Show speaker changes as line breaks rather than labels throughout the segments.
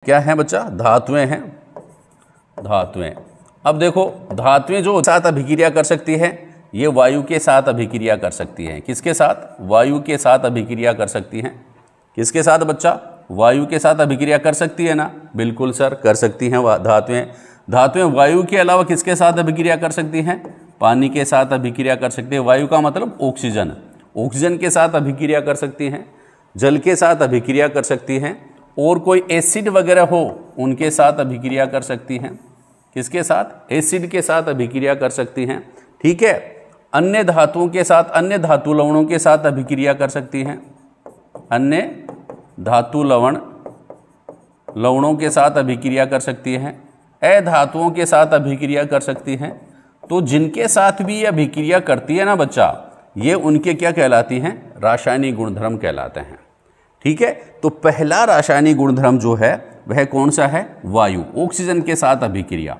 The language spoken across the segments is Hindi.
क्या है बच्चा? धातुएं हैं, धातुएं। अब देखो धातुएं जो साथ अभिक्रिया कर सकती है, ये वायु के साथ अभिक्रिया कर सकती हैं। किसके साथ? वायु के साथ अभिक्रिया कर सकती हैं। किसके साथ बच्चा? वायु के साथ अभिक्रिया कर सकती है ना? बिल्कुल सर, कर सकती हैं धातुएं। धातुएं वायु के अलावा किसके साथ अभिक्रिया कर सकती हैं? पानी के साथ अभिक्रिया कर सकती है। वायु का मतलब ऑक्सीजन, ऑक्सीजन के साथ अभिक्रिया कर सकती हैं, जल के साथ अभिक्रिया कर सकती हैं, और कोई एसिड वगैरह हो उनके साथ अभिक्रिया कर सकती हैं। किसके साथ? एसिड के साथ अभिक्रिया कर सकती हैं। ठीक है। अन्य धातुओं के साथ, अन्य धातु लवणों के साथ अभिक्रिया कर सकती हैं। अन्य धातु लवणों के साथ अभिक्रिया कर सकती हैं। अधातुओं के साथ अभिक्रिया कर सकती हैं। तो जिनके साथ भी ये अभिक्रिया करती है ना बच्चा, ये उनके क्या कहलाती हैं? रासायनिक गुणधर्म कहलाते हैं। ठीक है। तो पहला रासायनिक गुणधर्म जो है वह कौन सा है? वायु, ऑक्सीजन के साथ अभिक्रिया।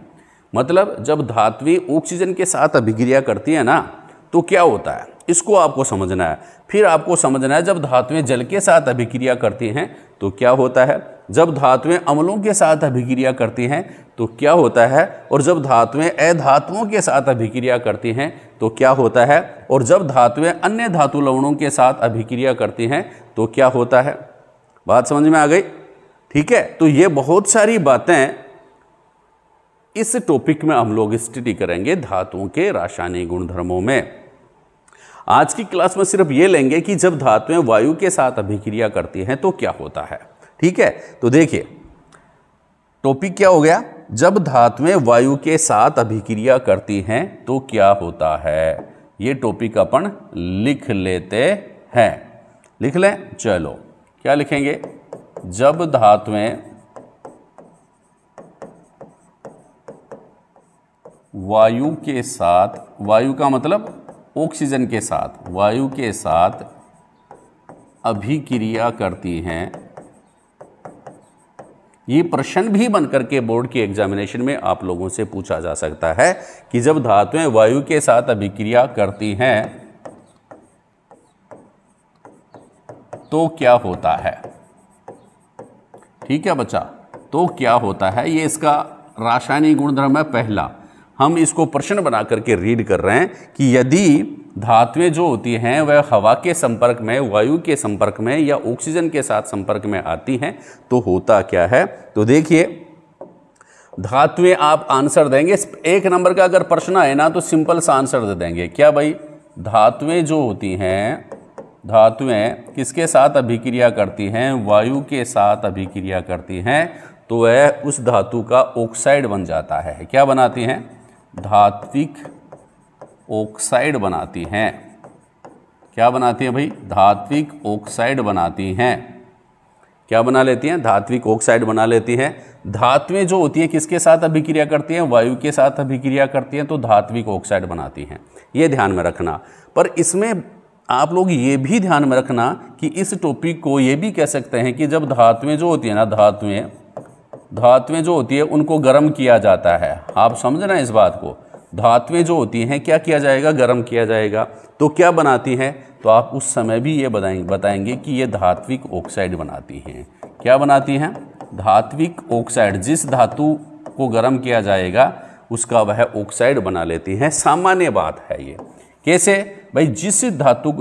मतलब जब धातुएं ऑक्सीजन के साथ अभिक्रिया करती है ना, तो क्या होता है, इसको आपको समझना है। फिर आपको समझना है जब धातुएं जल के साथ अभिक्रिया करती हैं तो क्या होता है, जब धातुएं अम्लों के साथ अभिक्रिया करती हैं तो क्या होता है, और जब धातुएं अधातुओं के साथ अभिक्रिया करती हैं तो क्या होता है, और जब धातुएं अन्य धातु लवणों के साथ अभिक्रिया करती हैं तो क्या होता है। बात समझ में आ गई? ठीक है। तो ये बहुत सारी बातें इस टॉपिक में हम लोग स्टडी करेंगे, धातुओं के रासायनिक गुणधर्मों में। आज की क्लास में सिर्फ ये लेंगे कि जब धातुएं वायु के साथ अभिक्रिया करती हैं तो क्या होता है। ठीक है। तो देखिए टॉपिक क्या हो गया, जब धातुएं वायु के साथ अभिक्रिया करती हैं तो क्या होता है। ये टॉपिक अपन लिख लेते हैं। लिख लें, चलो क्या लिखेंगे, जब धातुएं वायु के साथ, वायु का मतलब ऑक्सीजन के साथ, वायु के साथ अभिक्रिया करती हैं। ये प्रश्न भी बनकर के बोर्ड की एग्जामिनेशन में आप लोगों से पूछा जा सकता है कि जब धातुएं वायु के साथ अभिक्रिया करती हैं तो क्या होता है। ठीक है बच्चा, तो क्या होता है, ये इसका रासायनिक गुणधर्म है पहला। हम इसको प्रश्न बना करके रीड कर रहे हैं कि यदि धातुएं जो होती हैं वह हवा के संपर्क में, वायु के संपर्क में या ऑक्सीजन के साथ संपर्क में आती हैं तो होता क्या है। तो देखिए धातुएं, आप आंसर देंगे, एक नंबर का अगर प्रश्न आए ना तो सिंपल सा आंसर दे देंगे। क्या भाई, धातुएं जो होती हैं, धातुएं किसके साथ अभिक्रिया करती हैं? वायु के साथ अभिक्रिया करती हैं तो वह उस धातु का ऑक्साइड बन जाता है। क्या बनाती हैं? धात्विक ऑक्साइड बनाती हैं। क्या बनाती हैं भाई? धात्विक ऑक्साइड बनाती हैं। क्या बना लेती हैं? धात्विक ऑक्साइड बना लेती हैं। धातुएं जो होती हैं किसके साथ अभिक्रिया करती हैं? वायु के साथ अभिक्रिया करती हैं तो धात्विक ऑक्साइड बनाती हैं। ये ध्यान में रखना। पर इसमें आप लोग ये भी ध्यान में रखना कि इस टॉपिक को ये भी कह सकते हैं कि जब धातुएं जो होती है ना, धातुएं जो होती है उनको गर्म किया जाता है। आप समझना इस बात को, धातुएं जो होती हैं क्या किया जाएगा? गर्म किया जाएगा। तो क्या बनाती हैं? तो आप उस समय भी ये बताएंगे कि ये धात्विक ऑक्साइड बनाती हैं। क्या बनाती हैं? धात्विक ऑक्साइड। जिस धातु को गर्म किया जाएगा उसका वह ऑक्साइड बना लेती हैं। सामान्य बात है ये। कैसे भाई? जिस धातु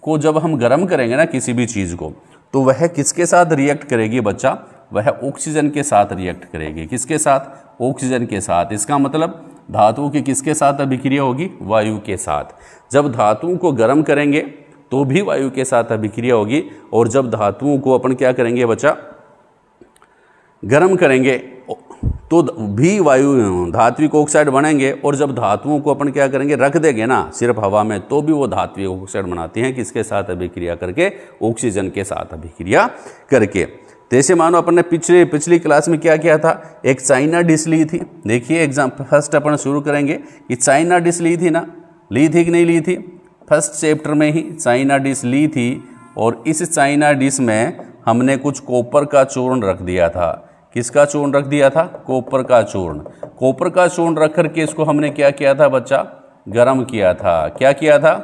को जब हम गर्म करेंगे ना किसी भी चीज़ को, तो वह किसके साथ रिएक्ट करेगी बच्चा? वह ऑक्सीजन के साथ रिएक्ट करेगी। किसके साथ? ऑक्सीजन के साथ। इसका मतलब धातुओं की किसके साथ अभिक्रिया होगी? वायु के साथ। जब धातुओं को गर्म करेंगे तो भी वायु के साथ अभिक्रिया होगी, और जब धातुओं को अपन क्या करेंगे बच्चा? गर्म करेंगे तो भी वायु धात्विक ऑक्साइड बनेंगे, और जब धातुओं को अपन क्या करेंगे? रख देंगे ना सिर्फ हवा में, तो भी वो धात्विक ऑक्साइड बनाती हैं। किसके साथ अभिक्रिया करके? ऑक्सीजन के साथ अभिक्रिया करके। जैसे मानो अपन ने पिछली क्लास में क्या किया था? एक चाइना डिश ली थी। देखिए एग्जाम फर्स्ट अपन शुरू करेंगे कि चाइना डिश ली थी ना, ली थी कि नहीं ली थी? फर्स्ट चैप्टर में ही चाइना डिश ली थी, और इस चाइना डिश में हमने कुछ कॉपर का चूर्ण रख दिया था। किसका चूर्ण रख दिया था? कॉपर का चूर्ण। कॉपर का चूर्ण रख करके इसको हमने क्या किया था बच्चा? गरम किया था। क्या किया था?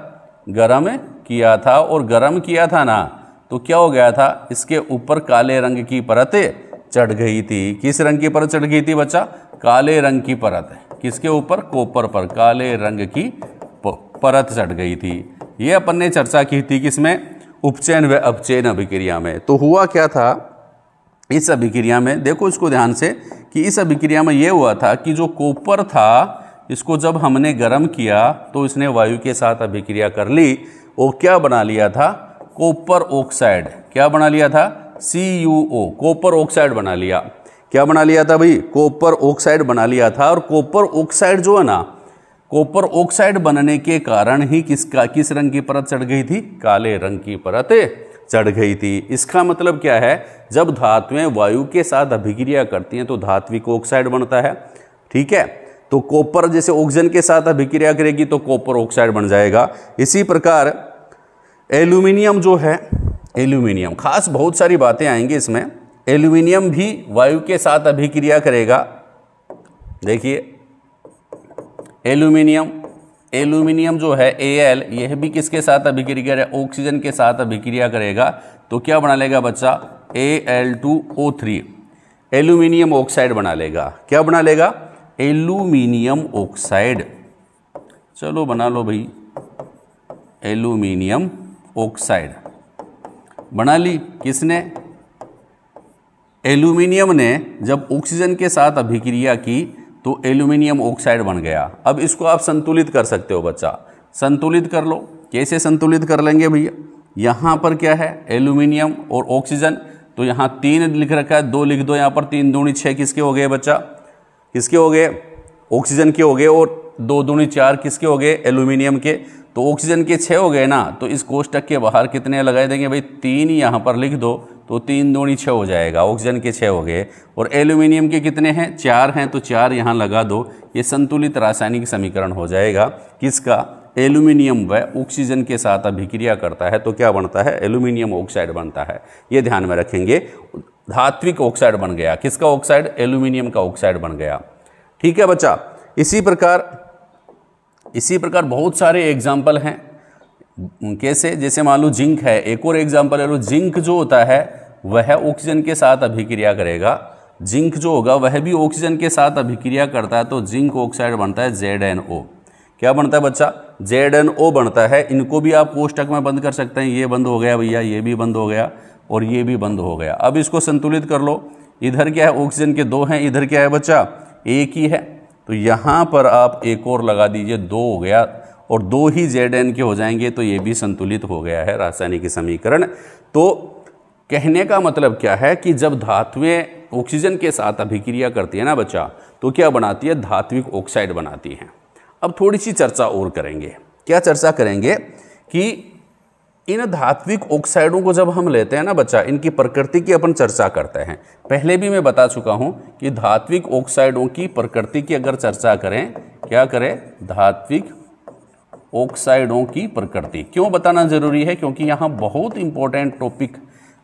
गरम किया था। और गरम किया था ना तो क्या हो गया था? इसके ऊपर काले रंग की परत चढ़ गई थी। किस रंग की परत चढ़ गई थी बच्चा? काले रंग की परत। किसके ऊपर? कॉपर पर काले रंग की परत चढ़ गई थी। ये अपन ने चर्चा की थी किसमें? उपचयन व अपचयन अभिक्रिया में। तो हुआ क्या था इस अभिक्रिया में? देखो इसको ध्यान से कि इस अभिक्रिया में ये हुआ था कि जो कॉपर था इसको जब हमने गर्म किया तो इसने वायु के साथ अभिक्रिया कर ली और क्या बना लिया था? Copper oxide. क्या बना लिया था? CuO, कॉपर ऑक्साइड बना लिया। क्या बना लिया था भाई? कॉपर ऑक्साइड बना लिया था। और कॉपर ऑक्साइड जो है ना, कॉपर ऑक्साइड बनने के कारण ही किस रंग की परत चढ़ गई थी? काले रंग की परत चढ़ गई थी। इसका मतलब क्या है? जब धातुएं वायु के साथ अभिक्रिया करती हैं तो धात्विक ऑक्साइड बनता है। ठीक है, तो कॉपर जैसे ऑक्सीजन के साथ अभिक्रिया करेगी तो कॉपर ऑक्साइड बन जाएगा। इसी प्रकार एल्यूमिनियम जो है, एल्यूमिनियम खास बहुत सारी बातें आएंगी इसमें। एल्यूमिनियम भी वायु के साथ अभिक्रिया करेगा। देखिए एल्यूमिनियम जो है Al, यह भी किसके साथ अभिक्रिया करेगा? ऑक्सीजन के साथ अभिक्रिया करेगा तो क्या बना लेगा बच्चा? Al2O3, एल्यूमिनियम ऑक्साइड बना लेगा। क्या बना लेगा? Aluminium oxide. चलो बना लो भाई, एल्यूमिनियम ऑक्साइड बना ली। किसने? एल्यूमिनियम ने जब ऑक्सीजन के साथ अभिक्रिया की तो एल्यूमिनियम ऑक्साइड बन गया। अब इसको आप संतुलित कर सकते हो बच्चा, संतुलित कर लो। कैसे संतुलित कर लेंगे भैया? यहाँ पर क्या है? एल्यूमिनियम और ऑक्सीजन, तो यहाँ 3 लिख रखा है, 2 लिख दो यहाँ पर। 3 दूनी 6 किसके हो गए बच्चा? किसके हो गए? ऑक्सीजन के हो गए। और 2 दूनी 4 किसके हो गए? एल्यूमिनियम के। तो ऑक्सीजन के 6 हो गए ना, तो इस कोष्टक के बाहर कितने लगा देंगे भाई? 3 यहाँ पर लिख दो, तो 3 दूनी 6 हो जाएगा। ऑक्सीजन के 6 हो गए। और एल्यूमिनियम के कितने हैं? 4 हैं, तो 4 यहाँ लगा दो। ये संतुलित रासायनिक समीकरण हो जाएगा। किसका? एल्यूमिनियम व ऑक्सीजन के साथ अभिक्रिया करता है तो क्या बनता है? एल्यूमिनियम ऑक्साइड बनता है। ये ध्यान में रखेंगे। धात्विक ऑक्साइड बन गया। किसका ऑक्साइड? एल्यूमिनियम का ऑक्साइड बन गया। ठीक है बच्चा। इसी प्रकार बहुत सारे एग्जाम्पल हैं। कैसे? जैसे मान लो जिंक है, एक और एग्जाम्पल है। जिंक जो होता है वह ऑक्सीजन के साथ अभिक्रिया करेगा। जिंक जो होगा वह भी ऑक्सीजन के साथ अभिक्रिया करता है तो जिंक ऑक्साइड बनता है ZnO। क्या बनता है बच्चा? ZnO बनता है। इनको भी आप कोष्टक में बंद कर सकते हैं। ये बंद हो गया भैया, ये भी बंद हो गया और ये भी बंद हो गया। अब इसको संतुलित कर लो। इधर क्या है? ऑक्सीजन के 2 हैं, इधर क्या है बच्चा? 1 ही है। तो यहाँ पर आप एक और लगा दीजिए, 2 हो गया और 2 ही Zn के हो जाएंगे तो ये भी संतुलित हो गया है रासायनिक समीकरण। तो कहने का मतलब क्या है कि जब धातुएं ऑक्सीजन के साथ अभिक्रिया करती है ना बच्चा, तो क्या बनाती है? धात्विक ऑक्साइड बनाती हैं। अब थोड़ी सी चर्चा और करेंगे। क्या चर्चा करेंगे कि इन धात्विक ऑक्साइडों को जब हम लेते हैं ना बच्चा, इनकी प्रकृति की अपन चर्चा करते हैं। पहले भी मैं बता चुका हूं कि धात्विक ऑक्साइडों की प्रकृति की अगर चर्चा करें, क्या करें? धात्विक ऑक्साइडों की प्रकृति। क्यों बताना जरूरी है? क्योंकि यहाँ बहुत इंपॉर्टेंट टॉपिक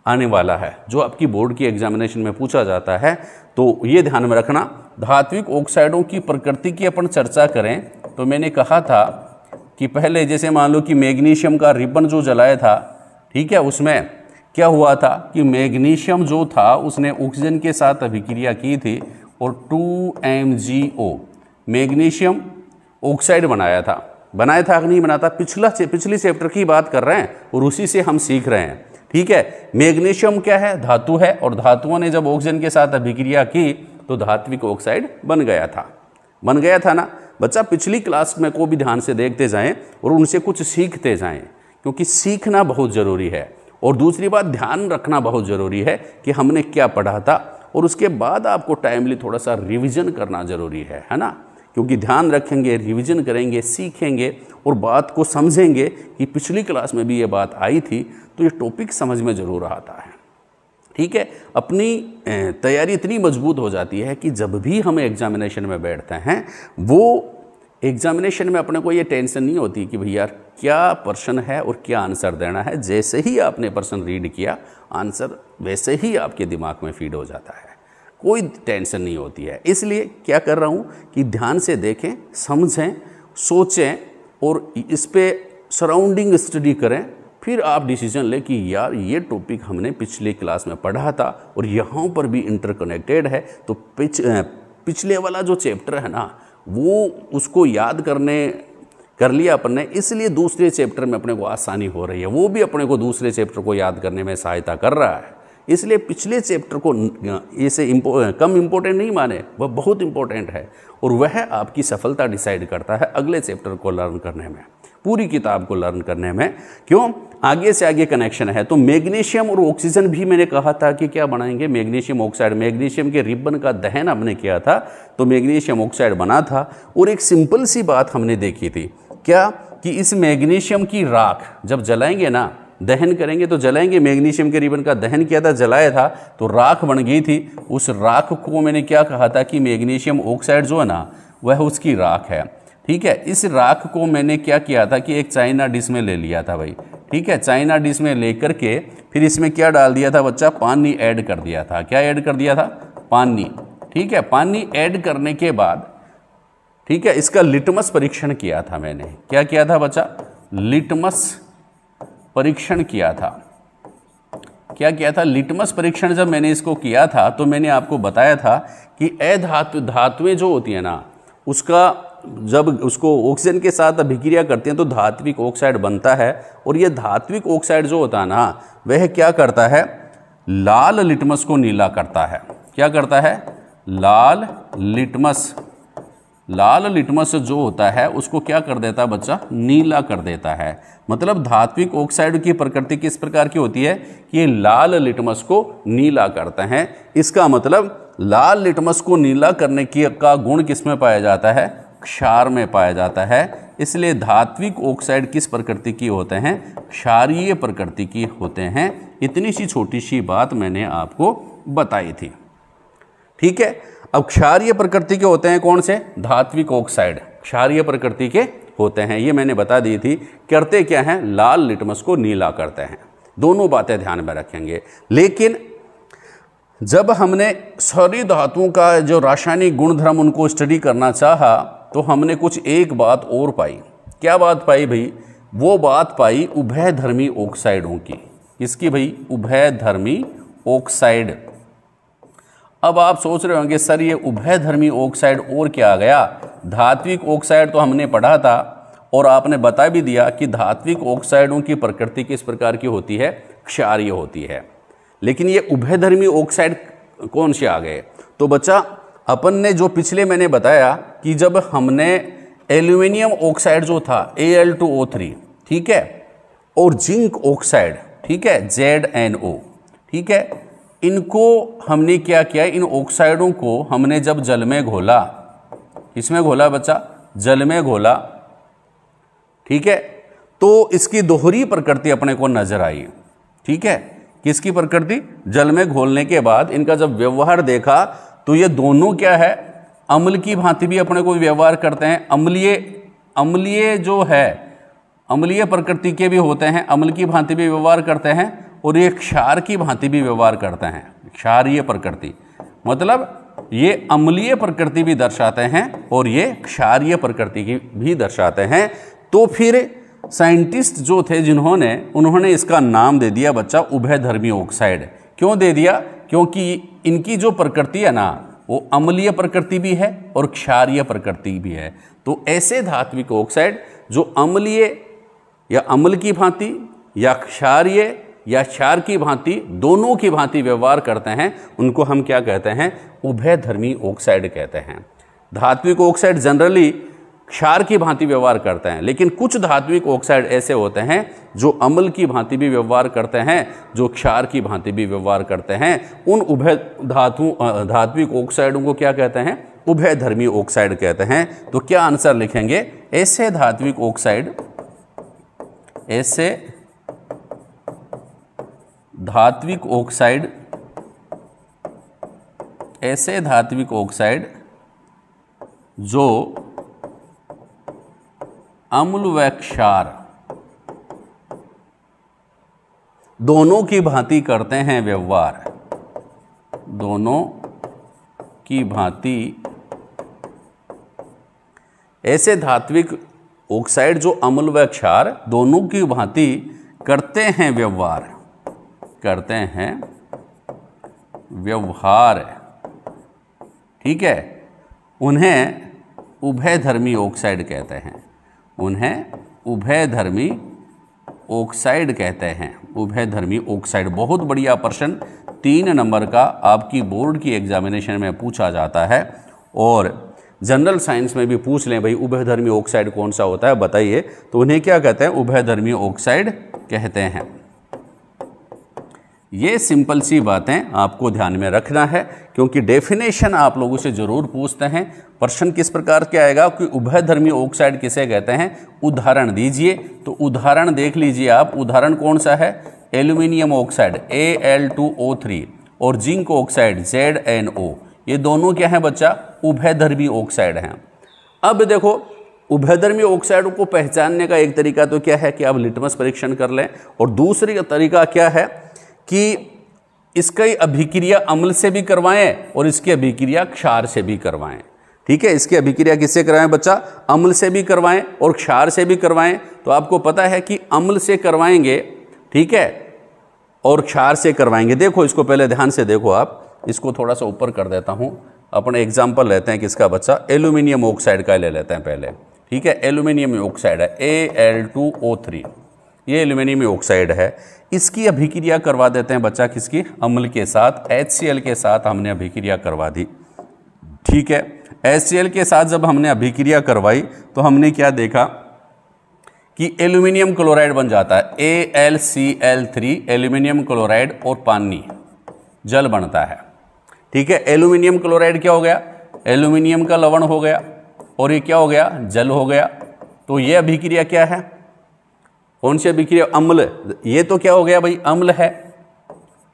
आने वाला है जो आपकी बोर्ड की एग्जामिनेशन में पूछा जाता है। तो ये ध्यान में रखना। धात्विक ऑक्साइडों की प्रकृति की अपन चर्चा करें तो मैंने कहा था कि पहले जैसे मान लो कि मैग्नीशियम का रिबन जो जलाया था, ठीक है, उसमें क्या हुआ था कि मैग्नीशियम जो था उसने ऑक्सीजन के साथ अभिक्रिया की थी और 2MgO मैग्नीशियम ऑक्साइड बनाया था कि नहीं बनाता? पिछली चैप्टर की बात कर रहे हैं और उसी से हम सीख रहे हैं। ठीक है, मैग्नीशियम क्या है? धातु है और धातुओं ने जब ऑक्सीजन के साथ अभिक्रिया की तो धात्विक ऑक्साइड बन गया था ना बच्चा। पिछली क्लास में को भी ध्यान से देखते जाएं और उनसे कुछ सीखते जाएं, क्योंकि सीखना बहुत ज़रूरी है। और दूसरी बात, ध्यान रखना बहुत ज़रूरी है कि हमने क्या पढ़ा था और उसके बाद आपको टाइमली थोड़ा सा रिवीजन करना ज़रूरी है ना। क्योंकि ध्यान रखेंगे, रिवीजन करेंगे, सीखेंगे और बात को समझेंगे कि पिछली क्लास में भी ये बात आई थी, तो ये टॉपिक समझ में ज़रूर आता है। ठीक है, अपनी तैयारी इतनी मजबूत हो जाती है कि जब भी हम एग्जामिनेशन में बैठते हैं, वो एग्जामिनेशन में अपने को ये टेंशन नहीं होती कि भैया क्या प्रश्न है और क्या आंसर देना है। जैसे ही आपने प्रश्न रीड किया, आंसर वैसे ही आपके दिमाग में फीड हो जाता है, कोई टेंशन नहीं होती है। इसलिए क्या कर रहा हूँ कि ध्यान से देखें, समझें, सोचें और इस पे सराउंडिंग स्टडी करें फिर आप डिसीजन ले कि यार ये टॉपिक हमने पिछले क्लास में पढ़ा था और यहाँ पर भी इंटरकनेक्टेड है, तो पिछले वाला जो चैप्टर है ना वो उसको याद कर लिया अपन ने, इसलिए दूसरे चैप्टर में अपने को आसानी हो रही है, वो भी अपने को दूसरे चैप्टर को याद करने में सहायता कर रहा है। इसलिए पिछले चैप्टर को इसे कम इम्पोर्टेंट नहीं माने, वह बहुत इम्पोर्टेंट है और वह आपकी सफलता डिसाइड करता है अगले चैप्टर को लर्न करने में, पूरी किताब को लर्न करने में। क्यों? आगे से आगे कनेक्शन है। तो मैग्नीशियम और ऑक्सीजन भी मैंने कहा था कि क्या बनाएंगे, मैग्नीशियम ऑक्साइड। मैग्नीशियम के रिबन का दहन हमने किया था तो मैग्नीशियम ऑक्साइड बना था। और एक सिंपल सी बात हमने देखी थी, क्या कि इस मैग्नीशियम की राख जब जलाएंगे ना, दहन करेंगे तो जलाएंगे, मैग्नीशियम के रिबन का दहन किया था, जलाया था तो राख बन गई थी। उस राख को मैंने क्या कहा था कि मैग्नीशियम ऑक्साइड जो है ना वह उसकी राख है। ठीक है, इस राख को मैंने क्या किया था कि एक चाइना डिश में ले लिया था भाई। ठीक है, चाइना डिश में लेकर के फिर इसमें क्या डाल दिया था बच्चा, पानी ऐड कर दिया था। क्या ऐड कर दिया था? पानी। ठीक है, पानी ऐड करने के बाद ठीक है इसका लिटमस परीक्षण किया था मैंने। क्या किया था बच्चा? लिटमस परीक्षण किया था। क्या किया था? लिटमस परीक्षण जब मैंने इसको किया था तो मैंने आपको बताया था कि धातुएं जो होती है ना, उसका जब उसको ऑक्सीजन के साथ अभिक्रिया करती हैं तो धात्विक ऑक्साइड बनता है। और ये धात्विक ऑक्साइड जो होता है ना वह क्या करता है, लाल लिटमस को नीला करता है। क्या करता है? लाल लिटमस जो होता है उसको क्या कर देता है बच्चा? नीला कर देता है। मतलब धात्विक ऑक्साइड की प्रकृति किस प्रकार की होती है कि ये लाल लिटमस को नीला करते हैं। इसका मतलब लाल लिटमस को नीला करने का गुण किस में पाया जाता है? क्षार में पाया जाता है। इसलिए धात्विक ऑक्साइड किस प्रकृति की होते हैं? क्षारीय प्रकृति की होते हैं। इतनी सी छोटी सी बात मैंने आपको बताई थी। ठीक है, अब क्षारीय प्रकृति के होते हैं कौन से? धात्विक ऑक्साइड क्षारीय प्रकृति के होते हैं, ये मैंने बता दी थी। करते क्या हैं? लाल लिटमस को नीला करते हैं। दोनों बातें ध्यान में रखेंगे। लेकिन जब हमने सारी धातुओं का जो रासायनिक गुणधर्म उनको स्टडी करना चाहा तो हमने कुछ एक बात और पाई। क्या बात पाई भाई? वो बात पाई उभयधर्मी ऑक्साइडों की। किसकी भाई? उभयधर्मी ऑक्साइड। अब आप सोच रहे होंगे सर ये उभयधर्मी ऑक्साइड और क्या आ गया? धात्विक ऑक्साइड तो हमने पढ़ा था और आपने बता भी दिया कि धात्विक ऑक्साइडों की प्रकृति किस प्रकार की होती है? क्षारीय होती है। लेकिन ये उभयधर्मी ऑक्साइड कौन से आ गए? तो बच्चा अपन ने जो पिछले मैंने बताया कि जब हमने एल्यूमिनियम ऑक्साइड जो था Al2O3, ठीक है, और जिंक ऑक्साइड, ठीक है, ZnO, ठीक है, इनको हमने क्या किया? इन ऑक्साइडों को हमने जब जल में घोला, इसमें घोला बच्चा, जल में घोला, ठीक है, तो इसकी दोहरी प्रकृति अपने को नजर आई। ठीक है, किसकी प्रकृति? जल में घोलने के बाद इनका जब व्यवहार देखा तो ये दोनों क्या है? अम्ल की भांति भी अपने को व्यवहार करते हैं। अम्लीय जो है, अम्लीय प्रकृति के भी होते हैं, अम्ल की भांति भी व्यवहार करते हैं और ये क्षार की भांति भी व्यवहार करते हैं। क्षारीय प्रकृति मतलब ये अम्लीय प्रकृति भी दर्शाते हैं और ये क्षारीय प्रकृति की भी दर्शाते हैं। तो फिर साइंटिस्ट जो थे उन्होंने इसका नाम दे दिया बच्चा उभयधर्मी ऑक्साइड। क्यों दे दिया? क्योंकि इनकी जो प्रकृति है ना वो अम्लीय प्रकृति भी है और क्षारीय प्रकृति भी है। तो ऐसे धात्विक ऑक्साइड जो अम्लीय या अम्ल की भांति या क्षारीय या क्षार की भांति, दोनों की भांति व्यवहार करते हैं, उनको हम क्या कहते हैं? उभयधर्मी ऑक्साइड कहते हैं। धात्विक ऑक्साइड जनरली क्षार की भांति व्यवहार करते हैं, लेकिन कुछ धात्विक ऑक्साइड ऐसे होते हैं जो अम्ल की भांति भी व्यवहार करते हैं, जो क्षार की भांति भी व्यवहार करते हैं। उन धात्विक ऑक्साइडों को क्या कहते हैं? उभयधर्मी ऑक्साइड कहते हैं। तो क्या आंसर लिखेंगे? ऐसे धात्विक ऑक्साइड, ऐसे धात्विक ऑक्साइड, ऐसे धात्विक ऑक्साइड जो अम्ल व क्षार दोनों की भांति करते हैं व्यवहार, दोनों की भांति, ऐसे धात्विक ऑक्साइड जो अम्ल व क्षार दोनों की भांति करते हैं व्यवहार, करते हैं व्यवहार, ठीक है, उन्हें उभयधर्मी ऑक्साइड कहते हैं, उन्हें उभयधर्मी ऑक्साइड कहते हैं, उभयधर्मी ऑक्साइड। बहुत बढ़िया प्रश्न, 3 नंबर का आपकी बोर्ड की एग्जामिनेशन में पूछा जाता है और जनरल साइंस में भी पूछ लें भाई उभयधर्मी ऑक्साइड कौन सा होता है बताइए, तो उन्हें क्या कहते हैं, उभयधर्मी ऑक्साइड कहते हैं। ये सिंपल सी बातें आपको ध्यान में रखना है क्योंकि डेफिनेशन आप लोगों से जरूर पूछते हैं। प्रश्न किस प्रकार के आएगा कि उभयधर्मी ऑक्साइड किसे कहते हैं, उदाहरण दीजिए। तो उदाहरण देख लीजिए आप, उदाहरण कौन सा है, एल्यूमिनियम ऑक्साइड Al2O3 और जिंक ऑक्साइड ZnO, ये दोनों क्या है बच्चा, उभयधर्मी ऑक्साइड हैं। अब देखो उभयधर्मी ऑक्साइड को पहचानने का एक तरीका तो क्या है कि आप लिटमस परीक्षण कर लें, और दूसरी तरीका क्या है कि इसकी अभिक्रिया अम्ल से भी करवाएं और इसकी अभिक्रिया क्षार से भी करवाएं। ठीक है, इसकी अभिक्रिया किससे करवाएं बच्चा, अम्ल से भी करवाएं और क्षार से भी करवाएं। तो आपको पता है कि अम्ल से करवाएंगे, ठीक है, और क्षार से करवाएंगे। देखो इसको पहले ध्यान से देखो आप, इसको थोड़ा सा ऊपर कर देता हूं। अपने एग्जाम्पल लेते हैं किसका बच्चा, एल्यूमिनियम ऑक्साइड का ले लेते हैं पहले, ठीक है। एल्यूमिनियम ऑक्साइड है Al2O3, ये एल्यूमिनियम ऑक्साइड है। इसकी अभिक्रिया करवा देते हैं बच्चा किसकी, अम्ल के साथ, HCl के साथ हमने अभिक्रिया करवा दी, ठीक है। HCl के साथ जब हमने अभिक्रिया करवाई तो हमने क्या देखा कि एल्यूमिनियम क्लोराइड बन जाता है AlCl3, एल्यूमिनियम क्लोराइड और पानी, जल बनता है, ठीक है। एल्यूमिनियम क्लोराइड क्या हो गया, एल्यूमिनियम का लवण हो गया और ये क्या हो गया, जल हो गया। तो ये अभिक्रिया क्या है, कौन सी अभिक्रिया, अम्ल। ये तो क्या हो गया भाई, अम्ल है,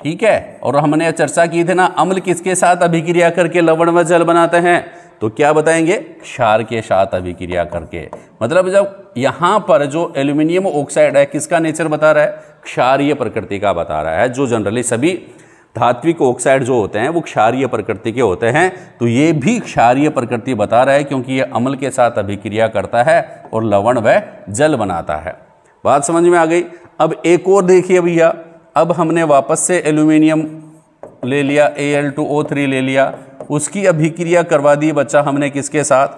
ठीक है। और हमने चर्चा की थी ना, अम्ल किसके साथ अभिक्रिया करके लवण व जल बनाते हैं, तो क्या बताएंगे, क्षार के साथ अभिक्रिया करके। मतलब जब यहां पर जो एल्यूमिनियम ऑक्साइड है किसका नेचर बता रहा है, क्षारीय प्रकृति का बता रहा है। जो जनरली सभी धात्विक ऑक्साइड जो होते हैं वो क्षारीय प्रकृति के होते हैं, तो ये भी क्षारीय प्रकृति बता रहा है क्योंकि ये अम्ल के साथ अभिक्रिया करता है और लवण व जल बनाता है। बात समझ में आ गई। अब एक और देखिए भैया, अब हमने वापस से एल्यूमिनियम ले लिया, Al2O3 ले लिया, उसकी अभिक्रिया करवा दी बच्चा हमने किसके साथ,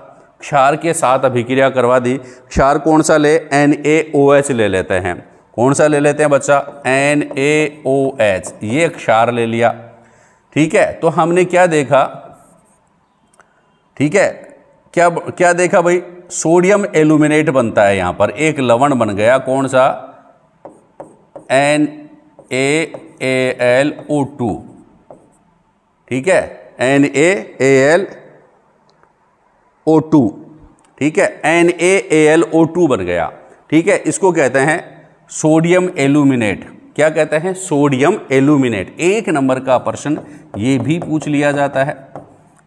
क्षार के साथ अभिक्रिया करवा दी। क्षार कौन सा ले, NaOH ले लेते हैं। कौन सा ले लेते हैं बच्चा, NaOH, ये क्षार ले लिया, ठीक है। तो हमने क्या देखा, ठीक है, क्या क्या देखा भाई, सोडियम एल्यूमिनेट बनता है, यहां पर एक लवण बन गया, कौन सा, NaAlO2, ठीक है, NaAlO2, ठीक है, NaAlO2 बन गया, ठीक है। इसको कहते हैं सोडियम एल्यूमिनेट। क्या कहते हैं, सोडियम एल्यूमिनेट। 1 नंबर का प्रश्न ये भी पूछ लिया जाता है,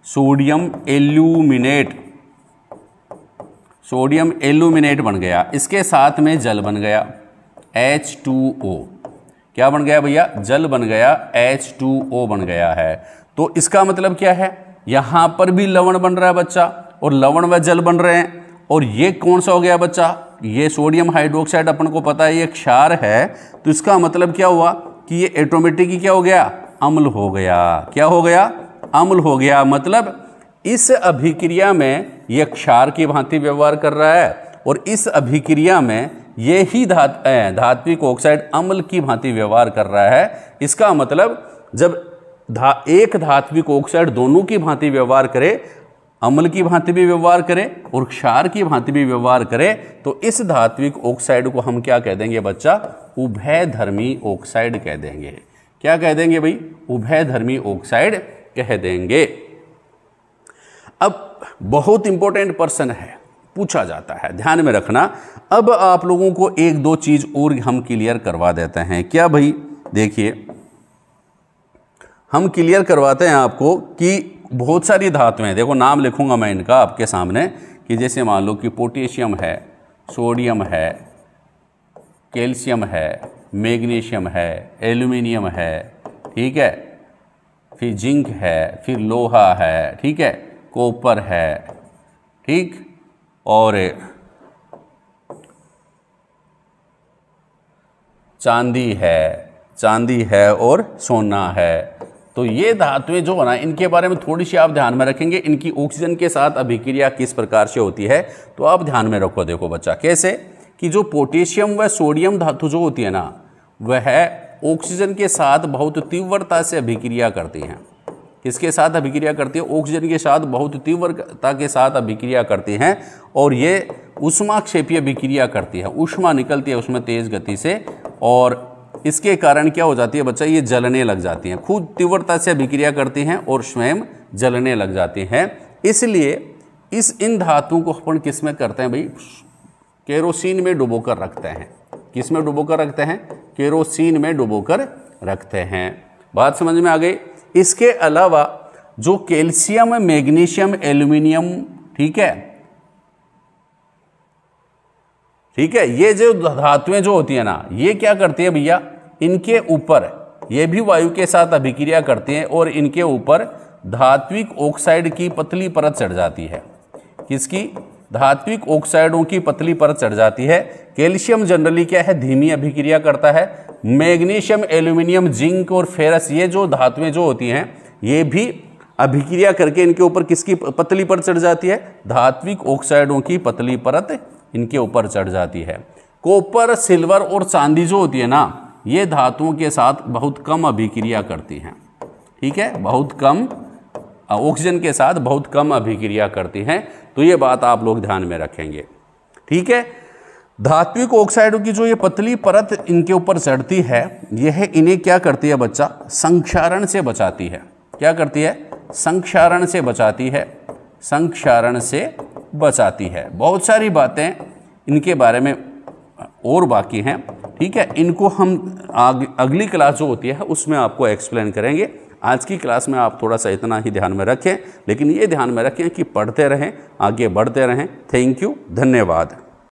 सोडियम एल्यूमिनेट, सोडियम एल्यूमिनेट बन गया, इसके साथ में जल बन गया H2O। क्या बन गया भैया, जल बन गया, H2O बन गया है। तो इसका मतलब क्या है, यहां पर भी लवण बन रहा है बच्चा और लवण व जल बन रहे हैं। और ये कौन सा हो गया बच्चा, ये सोडियम हाइड्रोक्साइड, अपन को पता है ये क्षार है, तो इसका मतलब क्या हुआ कि ये ऑटोमेटिकली क्या हो गया, अम्ल हो गया। क्या हो गया, अम्ल हो गया। मतलब इस अभिक्रिया में यह क्षार की भांति व्यवहार कर रहा है और इस अभिक्रिया में ये ही धात्विक ऑक्साइड अम्ल की भांति व्यवहार कर रहा है। इसका मतलब जब एक धात्विक ऑक्साइड दोनों की भांति व्यवहार करे, अम्ल की भांति भी व्यवहार करे और क्षार की भांति भी व्यवहार करे, तो इस धात्विक ऑक्साइड को हम क्या कह देंगे बच्चा, उभयधर्मी ऑक्साइड कह देंगे। क्या कह देंगे भाई, उभयधर्मी ऑक्साइड कह देंगे। अब बहुत इंपॉर्टेंट प्रश्न है, पूछा जाता है, ध्यान में रखना। अब आप लोगों को 1-2 चीज और हम क्लियर करवा देते हैं। क्या भाई, देखिए हम क्लियर करवाते हैं आपको कि बहुत सारी धातुएं, देखो नाम लिखूंगा मैं इनका आपके सामने, कि जैसे मान लो कि पोटेशियम है, सोडियम है, कैल्शियम है, मैग्नीशियम है, एल्यूमिनियम है, ठीक है, फिर जिंक है, फिर लोहा है, ठीक है, कॉपर है, ठीक, और चांदी है और सोना है। तो ये धातुएं जो है ना, इनके बारे में थोड़ी सी आप ध्यान में रखेंगे। इनकी ऑक्सीजन के साथ अभिक्रिया किस प्रकार से होती है तो आप ध्यान में रखो। देखो बच्चा, कैसे कि जो पोटेशियम व सोडियम धातु जो होती है ना, वह ऑक्सीजन के साथ बहुत तीव्रता से अभिक्रिया करती हैं। किसके साथ अभिक्रिया करती है? ऑक्सीजन के साथ बहुत तीव्रता के साथ अभिक्रिया करती हैं और ये ऊष्माक्षेपीय अभिक्रिया करती है। ऊष्मा निकलती है उसमें तेज गति से और इसके कारण क्या हो जाती है बच्चा, ये जलने लग जाती हैं। खूब तीव्रता से अभिक्रिया करती हैं और स्वयं जलने लग जाती हैं। इसलिए इन धातुओं को अपन किस में करते हैं भाई? केरोसिन में डुबोकर रखते हैं। किस में डुबोकर रखते हैं? केरोसिन में डुबोकर रखते हैं। बात समझ में आ गई? इसके अलावा जो कैल्शियम, मैग्नीशियम, एल्यूमिनियम, ठीक है, ये जो धातुएं जो होती है ना, ये क्या करती है भैया, इनके ऊपर ये भी वायु के साथ अभिक्रिया करती हैं और इनके ऊपर धात्विक ऑक्साइड की पतली परत चढ़ जाती है। किसकी? धात्विक ऑक्साइडों की पतली परत चढ़ जाती है। कैल्शियम जनरली क्या है, धीमी अभिक्रिया करता है। मैग्नीशियम, एल्यूमिनियम, जिंक और फेरस, ये जो धातुएं जो होती हैं, ये भी अभिक्रिया करके इनके ऊपर किसकी पतली परत चढ़ जाती है? धात्विक ऑक्साइडों की पतली परत इनके ऊपर चढ़ जाती है। कॉपर, सिल्वर और चांदी जो होती है ना, ये धातुओं के साथ बहुत कम अभिक्रिया करती हैं। ठीक है, बहुत कम, ऑक्सीजन के साथ बहुत कम अभिक्रिया करती हैं। तो ये बात आप लोग ध्यान में रखेंगे। ठीक है, धात्विक ऑक्साइडों की जो ये पतली परत इनके ऊपर चढ़ती है, यह इन्हें क्या करती है बच्चा? संक्षारण से बचाती है। क्या करती है? संक्षारण से बचाती है। संक्षारण से बचाती है। बहुत सारी बातें इनके बारे में और बाकी हैं। ठीक है, इनको हम अगली क्लास जो होती है उसमें आपको एक्सप्लेन करेंगे। आज की क्लास में आप थोड़ा सा इतना ही ध्यान में रखें, लेकिन ये ध्यान में रखें कि पढ़ते रहें, आगे बढ़ते रहें। थैंक यू, धन्यवाद।